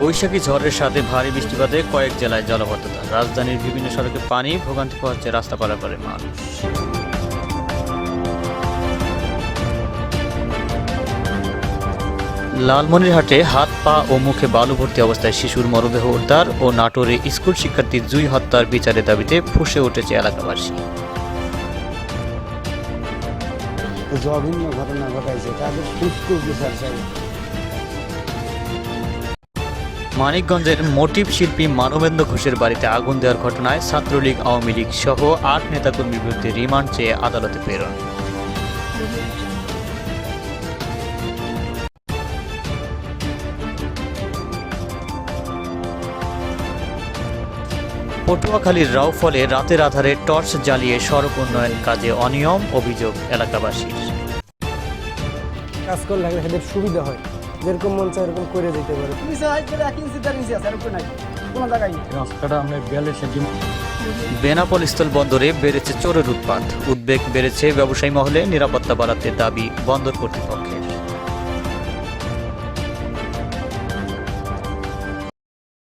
বৈশাখী ঝড়ের সাথে ভারী বৃষ্টিপাতে কয়েক জেলায় জলাবদ্ধতা। রাজধানীর বিভিন্ন সড়কে পানি, ভোগান্তি পোহাচ্ছে রাস্তা পারাপারের মানুষ। লালমনিরহাটে হাত, পা ও মুখে বালু ভর্তি অবস্থায় শিশুর মরদেহ উদ্ধার ও নাটোরে স্কুল শিক্ষার্থী জুই হত্যার বিচারের দাবিতে ফুঁসে উঠেছে এলাকাবাসী। জঘন্য ঘটনা ঘটাইছে, তাদের সুষ্ঠু বিচার চাই। মানিকগঞ্জের মোটিভ শিল্পী মানবেন্দ্র ঘোষের বাড়িতে আগুন দেওয়ার ঘটনায় ছাত্রলীগ, আওয়ামী লীগ সহ ৮ নেতাকর্মীর বিরুদ্ধে রিমান্ড চেয়ে আদালতে প্রেরণ। পটুয়াখালীর রাউফলে রাতের আধারে টর্চ জ্বালিয়ে সড়ক উন্নয়ন কাজে অনিয়ম, অভিযোগ এলাকাবাসীর। কাজ করলে এদের সুবিধা হয়, যেরকম মন চায় এরকম করে যেতে পারে। বেনাপোল স্থল বন্দরে বেড়েছে চোরের উৎপাত। উদ্বেগ বেড়েছে ব্যবসায়ী মহলে, নিরাপত্তা বাড়াতে দাবি বন্দর কর্তৃপক্ষের।